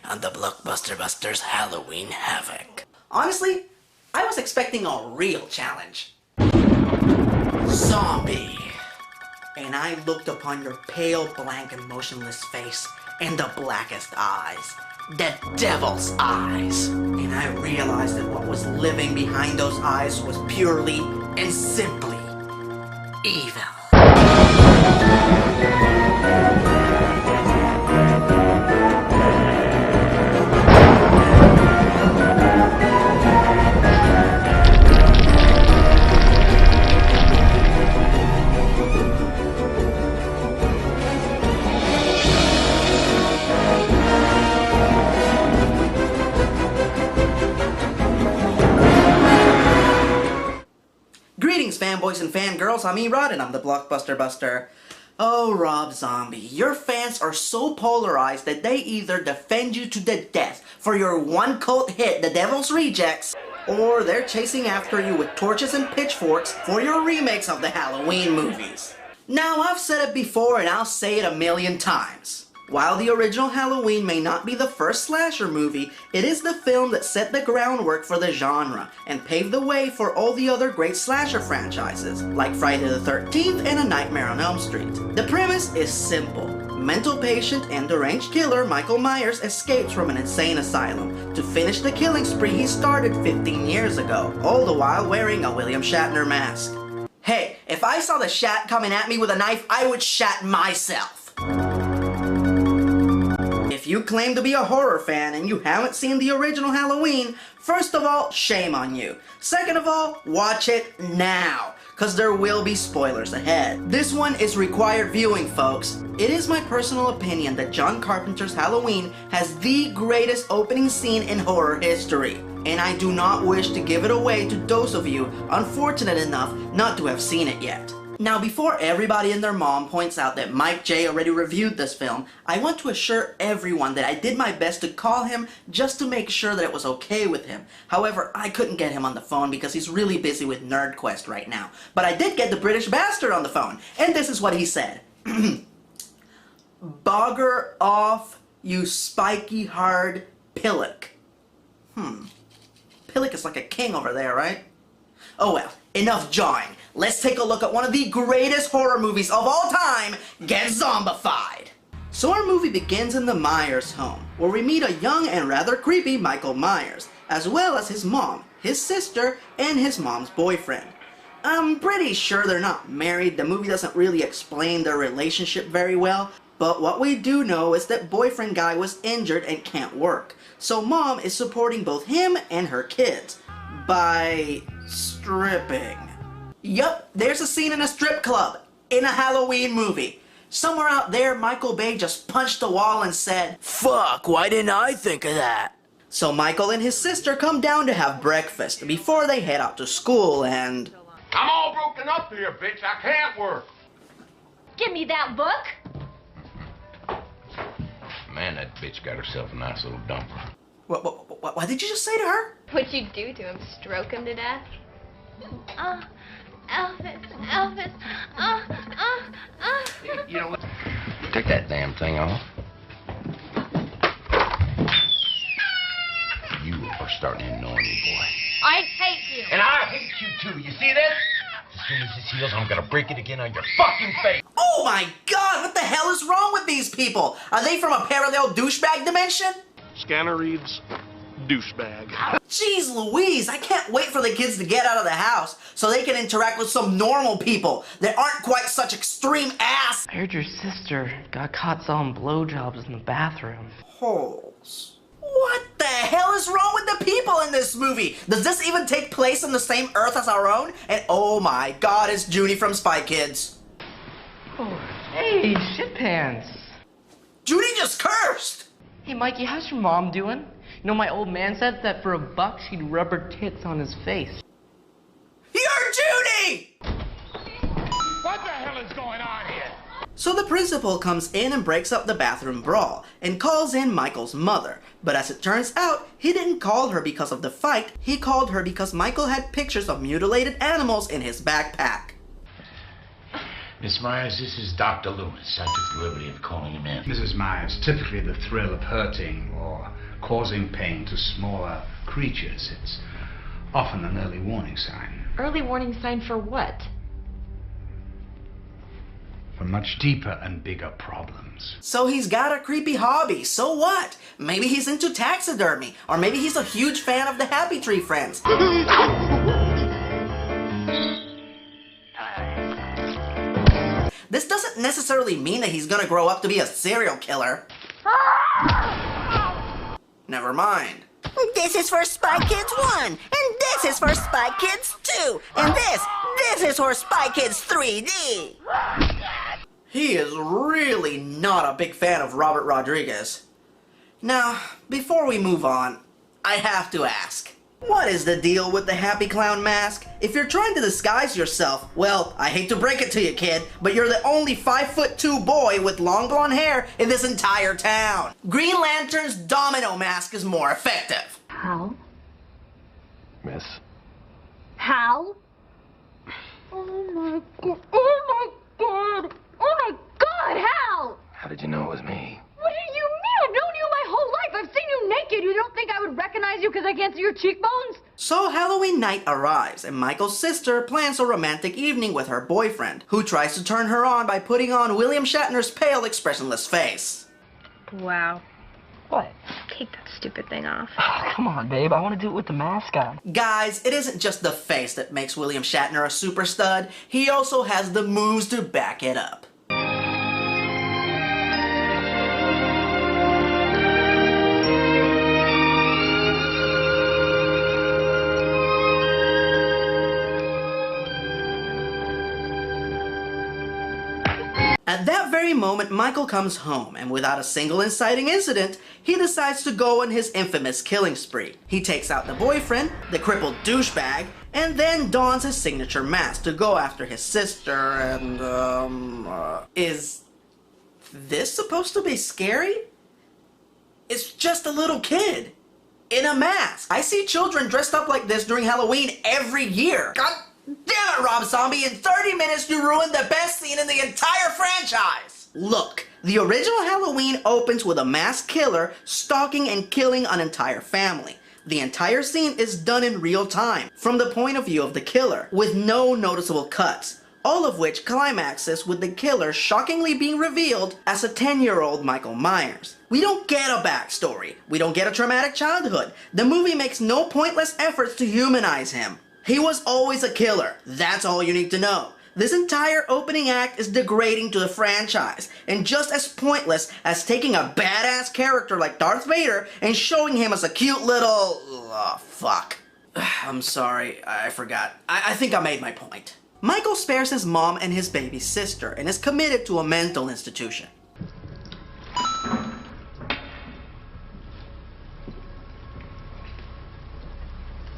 on the Blockbuster Busters Halloween Havoc. Honestly, I was expecting a real challenge. Zombie. And I looked upon your pale, blank, and motionless face and the blackest eyes. The devil's eyes. And I realized that what was living behind those eyes was purely and simply evil. Greetings, fanboys and fangirls. I'm Erod, and I'm the Blockbuster Buster. Oh, Rob Zombie, your fans are so polarized that they either defend you to the death for your one cult hit, The Devil's Rejects, or they're chasing after you with torches and pitchforks for your remakes of the Halloween movies. Now, I've said it before and I'll say it a million times. While the original Halloween may not be the first slasher movie, it is the film that set the groundwork for the genre and paved the way for all the other great slasher franchises, like Friday the 13th and A Nightmare on Elm Street. The premise is simple. Mental patient and deranged killer Michael Myers escapes from an insane asylum to finish the killing spree he started 15 years ago, all the while wearing a William Shatner mask. Hey, if I saw the Shat coming at me with a knife, I would shat myself. If you claim to be a horror fan and you haven't seen the original Halloween, first of all, shame on you. Second of all, watch it now, cause there will be spoilers ahead. This one is required viewing, folks. It is my personal opinion that John Carpenter's Halloween has the greatest opening scene in horror history, and I do not wish to give it away to those of you unfortunate enough not to have seen it yet. Now, before everybody and their mom points out that Mike J already reviewed this film, I want to assure everyone that I did my best to call him just to make sure that it was okay with him. However, I couldn't get him on the phone because he's really busy with NerdQuest right now. But I did get the British bastard on the phone, and this is what he said. Bogger off, you spiky hard pillock. Pillock is like a king over there, right? Oh well, enough jawing. Let's take a look at one of the greatest horror movies of all time, Get Zombified! So our movie begins in the Myers home, where we meet a young and rather creepy Michael Myers, as well as his mom, his sister, and his mom's boyfriend. I'm pretty sure they're not married. The movie doesn't really explain their relationship very well, but what we do know is that boyfriend guy was injured and can't work, so mom is supporting both him and her kids by stripping. Yup, there's a scene in a strip club, in a Halloween movie. Somewhere out there, Michael Bay just punched the wall and said, Fuck, why didn't I think of that? So Michael and his sister come down to have breakfast before they head out to school and... I'm all broken up here, bitch. I can't work. Give me that book. Man, that bitch got herself a nice little dumper. What did you just say to her? What'd you do to him? Stroke him to death? Elvis. You know what? Take that damn thing off. You are starting to annoy me, boy. I hate you. And I hate you too. You see this? As soon as this heals, I'm gonna break it again on your fucking face. Oh my god, what the hell is wrong with these people? Are they from a parallel douchebag dimension? Scanner reads douchebag. Jeez Louise, I can't wait for the kids to get out of the house so they can interact with some normal people that aren't quite such extreme ass I heard your sister got caught selling blowjobs in the bathroom. holes. What the hell is wrong with the people in this movie? Does this even take place on the same Earth as our own? And oh my god, it's Judy from Spy Kids. Oh, hey, shit pants. Judy just cursed! Hey, Mikey, how's your mom doing? You know, my old man said that for $1 she'd rub her tits on his face. You're Judy! What the hell is going on here? So the principal comes in and breaks up the bathroom brawl and calls in Michael's mother. But as it turns out, he didn't call her because of the fight, he called her because Michael had pictures of mutilated animals in his backpack. Miss Myers, this is Dr. Loomis. I took the liberty of calling him in. Mrs. Myers, typically the thrill of hurting or causing pain to smaller creatures. It's often an early warning sign. Early warning sign for what? For much deeper and bigger problems. So he's got a creepy hobby, so what? Maybe he's into taxidermy, or maybe he's a huge fan of the Happy Tree Friends. This doesn't necessarily mean that he's gonna grow up to be a serial killer. Never mind. This is for Spy Kids 1, and this is for Spy Kids 2, and this is for Spy Kids 3D. He is really not a big fan of Robert Rodriguez. Now, before we move on, I have to ask, what is the deal with the Happy Clown mask? If you're trying to disguise yourself, well, I hate to break it to you, kid, but you're the only 5'2" boy with long blonde hair in this entire town. Green Lantern's domino mask is more effective. Hal? Miss? Hal? Oh my god. Oh my god. Oh my god, Hal! How did you know it was me? What do you mean? I've known you my whole life. I've seen you naked. You don't think I would recognize you because I can't see your cheekbones? So Halloween night arrives, and Michael's sister plans a romantic evening with her boyfriend, who tries to turn her on by putting on William Shatner's pale, expressionless face. Wow. What? Take that stupid thing off. Oh, come on, babe. I want to do it with the mask on. Guys, it isn't just the face that makes William Shatner a super stud. He also has the moves to back it up. At that very moment, Michael comes home, and without a single inciting incident, he decides to go on his infamous killing spree. He takes out the boyfriend, the crippled douchebag, and then dons his signature mask to go after his sister, and, is this supposed to be scary? It's just a little kid in a mask. I see children dressed up like this during Halloween every year. God damn it, Rob Zombie, in 30 minutes you ruined the best scene in the entire franchise! Look, the original Halloween opens with a masked killer stalking and killing an entire family. The entire scene is done in real time, from the point of view of the killer, with no noticeable cuts, all of which climaxes with the killer shockingly being revealed as a 10-year-old Michael Myers. We don't get a backstory, we don't get a traumatic childhood, the movie makes no pointless efforts to humanize him. He was always a killer, that's all you need to know. This entire opening act is degrading to the franchise, and just as pointless as taking a badass character like Darth Vader and showing him as a cute little... oh, fuck. I'm sorry, I forgot. I think I made my point. Michael spares his mom and his baby sister and is committed to a mental institution.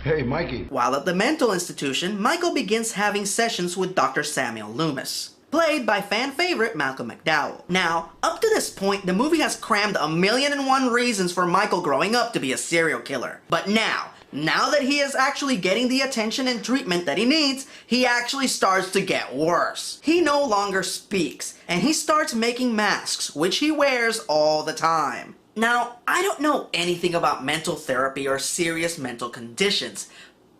Hey, Mikey. While at the mental institution, Michael begins having sessions with Dr. Samuel Loomis, played by fan favorite Malcolm McDowell. Now, up to this point, the movie has crammed 1,000,001 reasons for Michael growing up to be a serial killer. But now that he is actually getting the attention and treatment that he needs, he actually starts to get worse. He no longer speaks, and he starts making masks, which he wears all the time. Now, I don't know anything about mental therapy or serious mental conditions,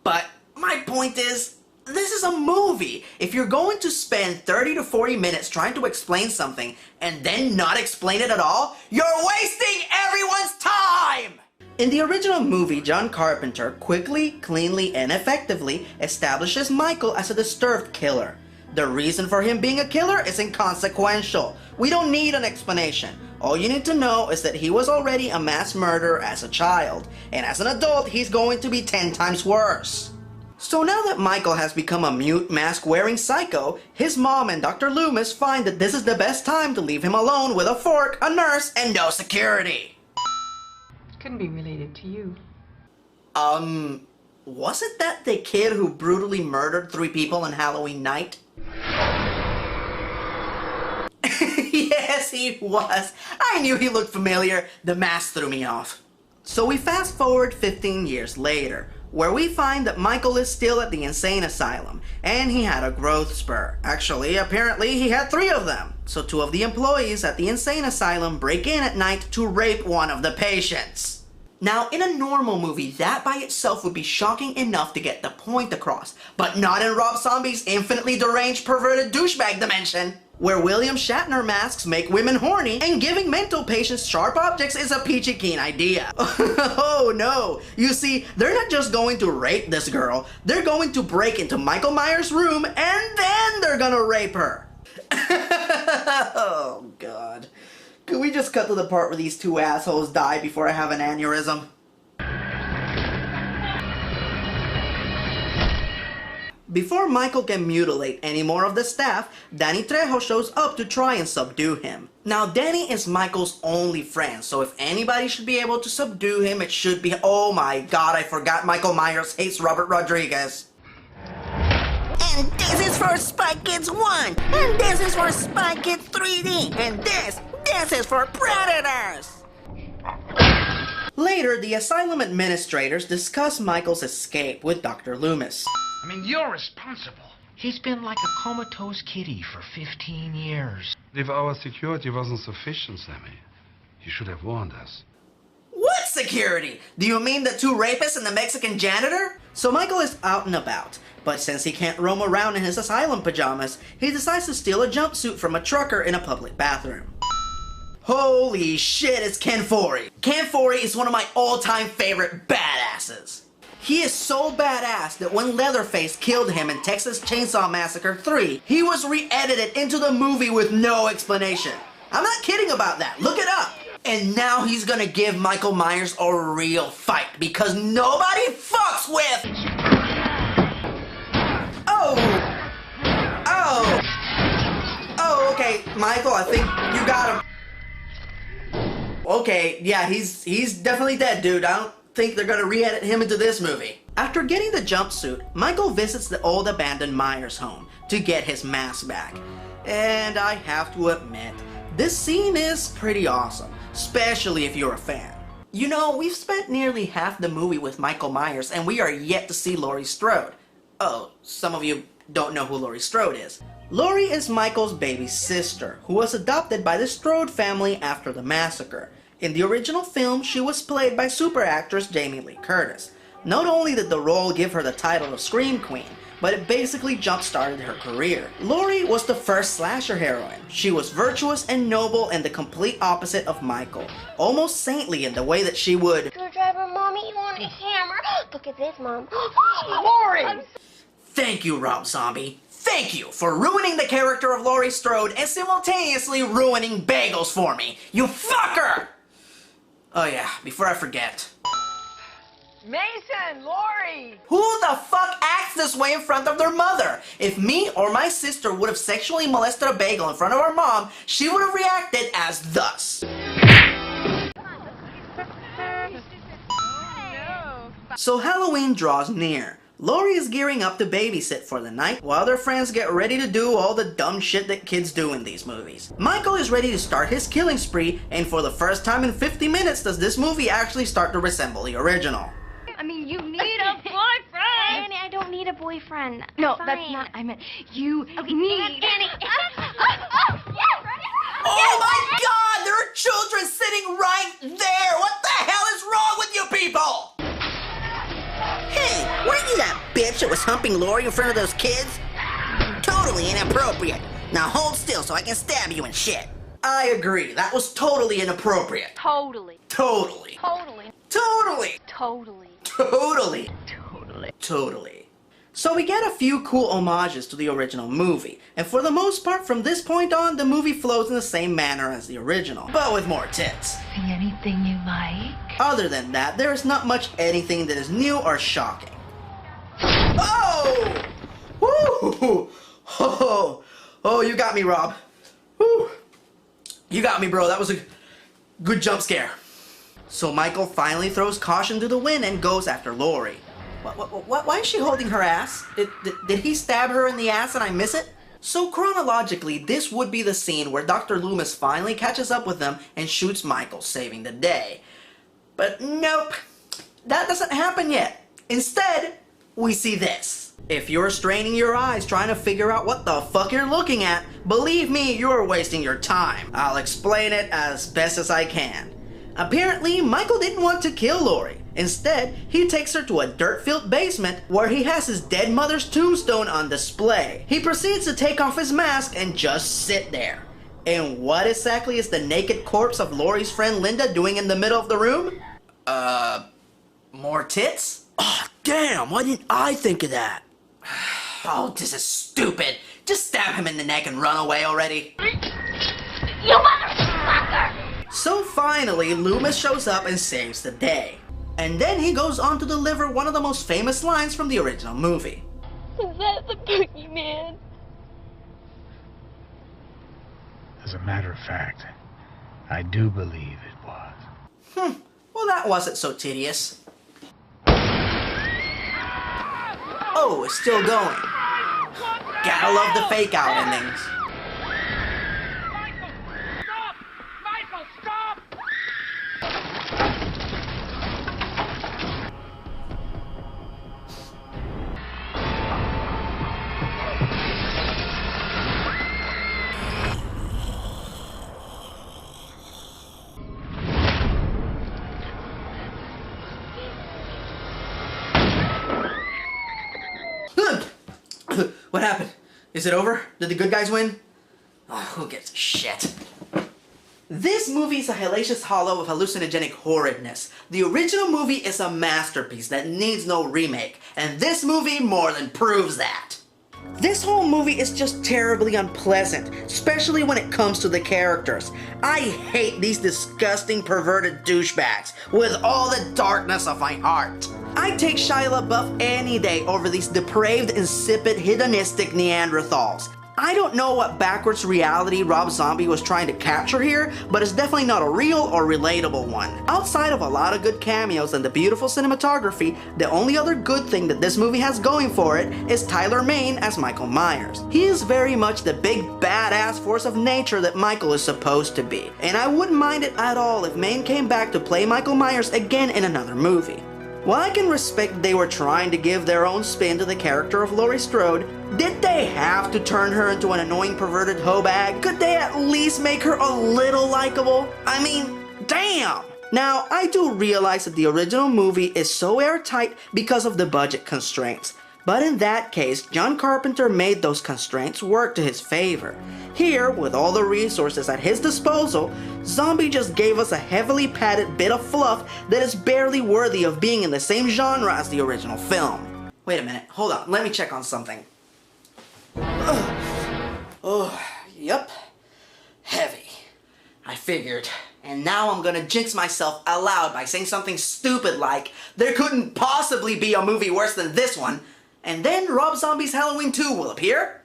but my point is, this is a movie. If you're going to spend 30 to 40 minutes trying to explain something and then not explain it at all, you're wasting everyone's time! In the original movie, John Carpenter quickly, cleanly, and effectively establishes Michael as a disturbed killer. The reason for him being a killer is inconsequential. We don't need an explanation. All you need to know is that he was already a mass murderer as a child, and as an adult, he's going to be 10 times worse. So now that Michael has become a mute, mask-wearing psycho, his mom and Dr. Loomis find that this is the best time to leave him alone with a fork, a nurse, and no security. Couldn't be related to you. Wasn't that the kid who brutally murdered 3 people on Halloween night? Yes, he was. I knew he looked familiar. The mask threw me off. So we fast forward 15 years later. where we find that Michael is still at the insane asylum, and he had a growth spur. Actually, apparently he had 3 of them. So 2 of the employees at the insane asylum break in at night to rape one of the patients. Now, in a normal movie, that by itself would be shocking enough to get the point across, but not in Rob Zombie's infinitely deranged, perverted douchebag dimension, where William Shatner masks make women horny, and giving mental patients sharp objects is a peachy keen idea. Oh no! You see, they're not just going to rape this girl, they're going to break into Michael Myers' room, and then they're gonna rape her. Oh god. Could we just cut to the part where these 2 assholes die before I have an aneurysm? Before Michael can mutilate any more of the staff, Danny Trejo shows up to try and subdue him. Now, Danny is Michael's only friend, so if anybody should be able to subdue him, it should be— oh my god, I forgot Michael Myers hates Robert Rodriguez. And this is for Spy Kids 1, and this is for Spy Kids 3D, and this is for Predators! Later, the asylum administrators discuss Michael's escape with Dr. Loomis. I mean, you're responsible. He's been like a comatose kitty for 15 years. If our security wasn't sufficient, Sammy, you should have warned us. What security? Do you mean the 2 rapists and the Mexican janitor? So Michael is out and about, but since he can't roam around in his asylum pajamas, he decides to steal a jumpsuit from a trucker in a public bathroom. Holy shit, it's Ken Foree. Ken Foree is one of my all-time favorite badasses. He is so badass that when Leatherface killed him in Texas Chainsaw Massacre 3, he was re-edited into the movie with no explanation. I'm not kidding about that, look it up. And now he's gonna give Michael Myers a real fight because nobody fucks with— Oh, okay, Michael, I think you got him. Okay, yeah, he's definitely dead, dude. I don't think they're gonna re-edit him into this movie. After getting the jumpsuit, Michael visits the old abandoned Myers home to get his mask back. And I have to admit, this scene is pretty awesome, especially if you're a fan. You know, we've spent nearly half the movie with Michael Myers and we are yet to see Laurie Strode. Oh, some of you don't know who Laurie Strode is. Laurie is Michael's baby sister, who was adopted by the Strode family after the massacre. In the original film, she was played by super actress Jamie Lee Curtis. Not only did the role give her the title of Scream Queen, but it basically jump-started her career. Laurie was the first slasher heroine. She was virtuous and noble and the complete opposite of Michael. Almost saintly in the way that she would— Screwdriver, Mommy, you want a hammer? Look at this, Mom. Laurie! Thank you, Rob Zombie. Thank you for ruining the character of Laurie Strode and simultaneously ruining bagels for me. You fucker! Oh yeah, before I forget. Mason, Laurie! Who the fuck acts this way in front of their mother? If me or my sister would have sexually molested a bagel in front of our mom, she would have reacted as thus. So Halloween draws near. Laurie is gearing up to babysit for the night, while their friends get ready to do all the dumb shit that kids do in these movies. Michael is ready to start his killing spree, and for the first time in 50 minutes does this movie actually start to resemble the original. I mean, you need a boyfriend! Annie, I don't need a boyfriend. No, Fine. that's not— I meant you need— Annie! Oh my god! There are children sitting right there! What the hell is wrong with you people? Hey, weren't you that bitch that was humping Laurie in front of those kids? Totally inappropriate. Now hold still so I can stab you and shit. I agree. That was totally inappropriate. Totally. Totally. Totally. Totally. Totally. Totally. Totally. Totally. So we get a few cool homages to the original movie, and for the most part from this point on, the movie flows in the same manner as the original, but with more tits. See anything you like? Other than that, there is not much anything that is new or shocking. Oh! Woo! Oh, you got me, Rob. Woo! You got me, bro. That was a good jump scare. So Michael finally throws caution to the wind and goes after Laurie. Why is she holding her ass? Did he stab her in the ass and I miss it? So chronologically, this would be the scene where Dr. Loomis finally catches up with them and shoots Michael, saving the day. But nope, that doesn't happen yet. Instead, we see this. If you're straining your eyes trying to figure out what the fuck you're looking at, believe me, you're wasting your time. I'll explain it as best as I can. Apparently, Michael didn't want to kill Lori. Instead, he takes her to a dirt-filled basement where he has his dead mother's tombstone on display. He proceeds to take off his mask and just sit there. And what exactly is the naked corpse of Lori's friend Linda doing in the middle of the room? More tits? Oh, damn, why didn't I think of that? Oh, this is stupid. Just stab him in the neck and run away already. You motherfucker! So finally, Loomis shows up and saves the day. And then he goes on to deliver one of the most famous lines from the original movie. Is that the boogeyman? As a matter of fact, I do believe it was. Well, that wasn't so tedious. Oh, it's still going. Gotta love the fake out endings. Michael, stop! What happened? Is it over? Did the good guys win? Oh, who gives a shit? This movie is a hellacious hollow of hallucinogenic horridness. The original movie is a masterpiece that needs no remake, and this movie more than proves that. This whole movie is just terribly unpleasant, especially when it comes to the characters. I hate these disgusting perverted douchebags with all the darkness of my heart. I'd take Shia LaBeouf any day over these depraved, insipid, hedonistic Neanderthals. I don't know what backwards reality Rob Zombie was trying to capture here, but it's definitely not a real or relatable one. Outside of a lot of good cameos and the beautiful cinematography, the only other good thing that this movie has going for it is Tyler Mane as Michael Myers. He is very much the big badass force of nature that Michael is supposed to be, and I wouldn't mind it at all if Mane came back to play Michael Myers again in another movie. While I can respect they were trying to give their own spin to the character of Laurie Strode, did they have to turn her into an annoying perverted hoe bag? Could they at least make her a little likable? I mean, damn! Now, I do realize that the original movie is so airtight because of the budget constraints. But in that case, John Carpenter made those constraints work to his favor. Here, with all the resources at his disposal, Zombie just gave us a heavily padded bit of fluff that is barely worthy of being in the same genre as the original film. Wait a minute, hold on, let me check on something. Yep, heavy. I figured. And now I'm gonna jinx myself aloud by saying something stupid like, there couldn't possibly be a movie worse than this one. And then Rob Zombie's Halloween 2 will appear.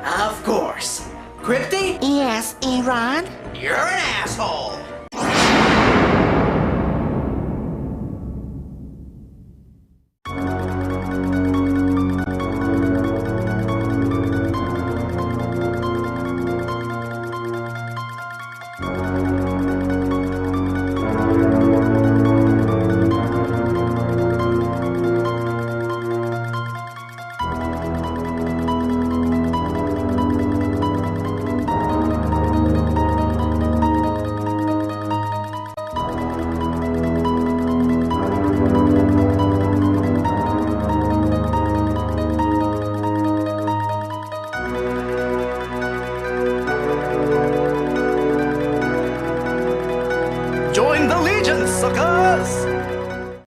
Of course. Crypty? Yes, Erod? You're an asshole! Join the Legion, suckers!